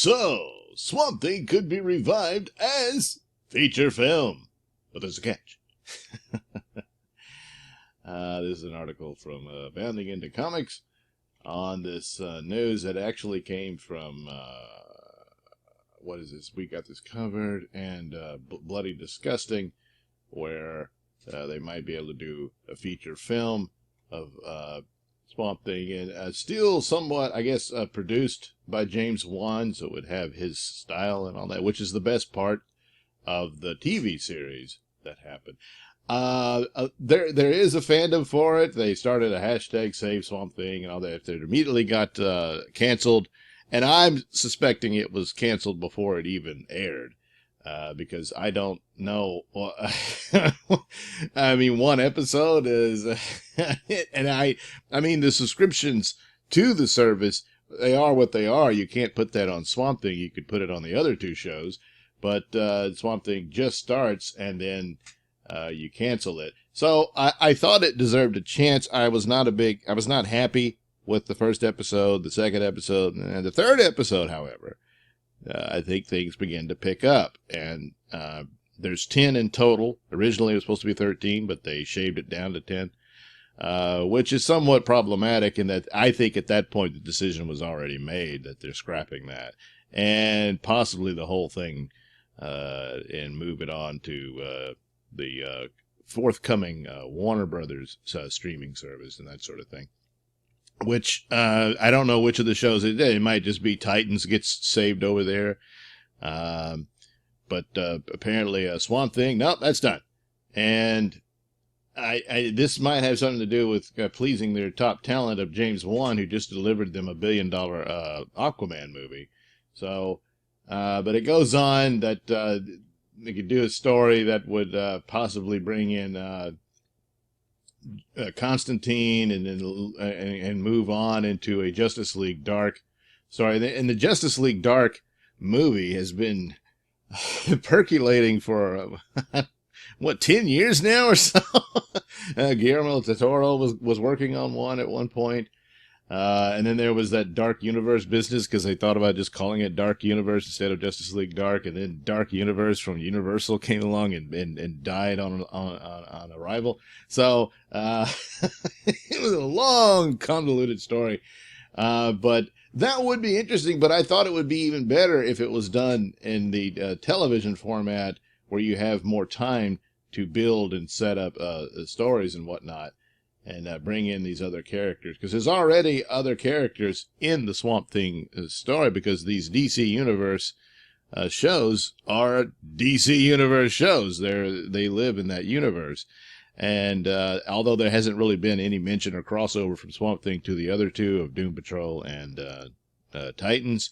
So, Swamp Thing could be revived as feature film. But there's a catch. This is an article from Bounding Into Comics on this news that actually came from, what is this? We Got This Covered and Bloody Disgusting, where they might be able to do a feature film of Swamp Thing, and still somewhat, I guess, produced by James Wan, so it would have his style and all that, which is the best part of the TV series that happened. There is a fandom for it. They started a hashtag Save Swamp Thing and all that. It immediately got canceled, and I'm suspecting it was canceled before it even aired. Because I don't know. I mean, one episode is, and I mean, the subscriptions to the service, they are what they are. You can't put that on Swamp Thing. You could put it on the other two shows, but Swamp Thing just starts and then you cancel it. So I thought it deserved a chance. I was not happy with the first episode, the second episode, and the third episode, however. I think things begin to pick up, and there's 10 in total. Originally it was supposed to be 13, but they shaved it down to 10, which is somewhat problematic in that I think at that point the decision was already made that they're scrapping that, and possibly the whole thing, and move it on to the forthcoming Warner Brothers streaming service and that sort of thing. Which, I don't know which of the shows it might just be Titans gets saved over there. But apparently Swamp Thing, nope, that's done. And this might have something to do with pleasing their top talent of James Wan, who just delivered them $1 billion Aquaman movie. So, but it goes on that they could do a story that would possibly bring in Constantine and move on into a Justice League Dark story. And the Justice League Dark movie has been percolating for 10 years now or so. Guillermo del Toro was working on one at one point. And then there was that Dark Universe business because they thought about just calling it Dark Universe instead of Justice League Dark. And then Dark Universe from Universal came along and died on arrival. So it was a long, convoluted story. But that would be interesting. But I thought it would be even better if it was done in the television format where you have more time to build and set up stories and whatnot. And bring in these other characters. Because there's already other characters in the Swamp Thing story, because these DC Universe shows are DC Universe shows. They live in that universe. And although there hasn't really been any mention or crossover from Swamp Thing to the other two of Doom Patrol and Titans.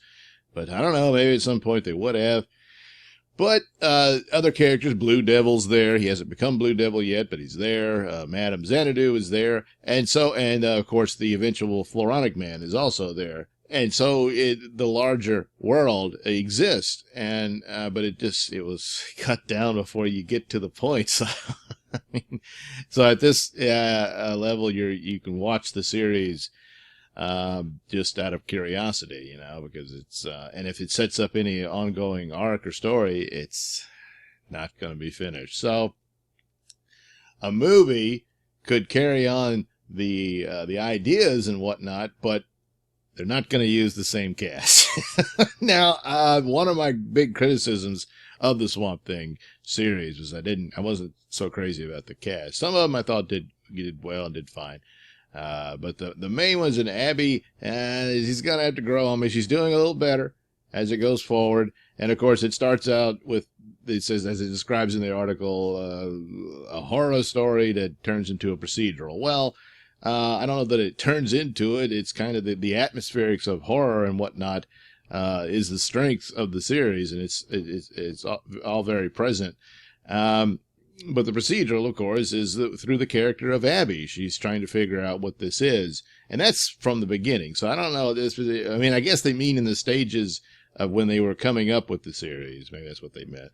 But I don't know, maybe at some point they would have. But other characters, Blue Devil's there. He hasn't become Blue Devil yet, but he's there. Madame Xanadu is there. And of course, the eventual Floronic Man is also there. And so the larger world exists. And but it was cut down before you get to the point. So, I mean, so at this level, you can watch the series just out of curiosity, because it's, and if it sets up any ongoing arc or story, it's not going to be finished. So a movie could carry on the ideas and whatnot, but they're not going to use the same cast. Now, one of my big criticisms of the Swamp Thing series was I wasn't so crazy about the cast. Some of them I thought did well and did fine. But the main one's an Abby, and he's going to have to grow on me. She's doing a little better as it goes forward. And of course, it starts out with, it says, as it describes in the article, a horror story that turns into a procedural. Well, I don't know that it turns into it. It's kind of the atmospherics of horror and whatnot, is the strength of the series. And it's all very present. But the procedural, of course, is through the character of Abby. She's trying to figure out what this is. And that's from the beginning. So I don't know. I guess they mean in the stages of when they were coming up with the series. Maybe that's what they meant.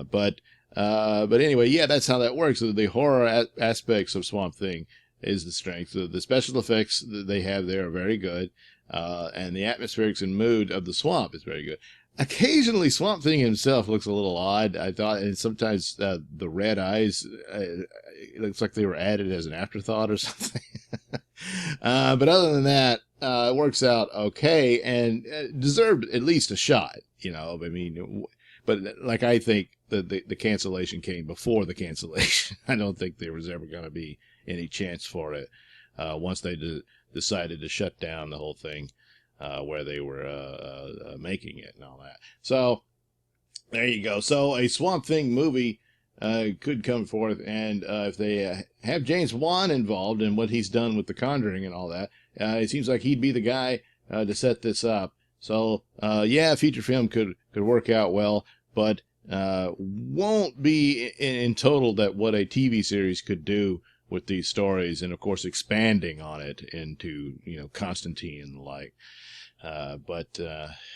But anyway, yeah, that's how that works. The horror aspects of Swamp Thing is the strength. The special effects that they have there are very good. and the atmospherics and mood of the swamp is very good. Occasionally, Swamp Thing himself looks a little odd, I thought, and sometimes the red eyes, it looks like they were added as an afterthought or something. But other than that, it works out okay and deserved at least a shot, you know. I mean, but like I think the cancellation came before the cancellation. I don't think there was ever going to be any chance for it once they decided to shut down the whole thing. Where they were making it and all that. So there you go. So a Swamp Thing movie could come forth, and if they have James Wan involved in what he's done with The Conjuring and all that, it seems like he'd be the guy to set this up. So yeah, a feature film could work out well, but won't be in total that what a TV series could do with these stories, and of course expanding on it into, you know, Constantine and the like.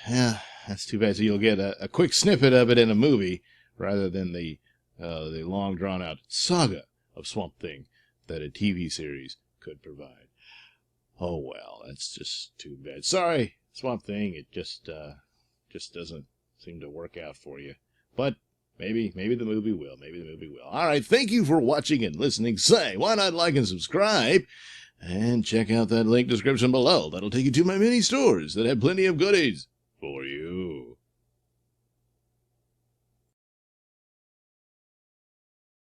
Yeah, that's too bad. So you'll get a quick snippet of it in a movie rather than the long drawn out saga of Swamp Thing that a TV series could provide. Oh well, that's just too bad. Sorry, Swamp Thing. It just doesn't seem to work out for you. But maybe the movie will. Maybe the movie will. All right. Thank you for watching and listening. Say, why not like and subscribe? And check out that link description below. That'll take you to my mini stores that have plenty of goodies for you.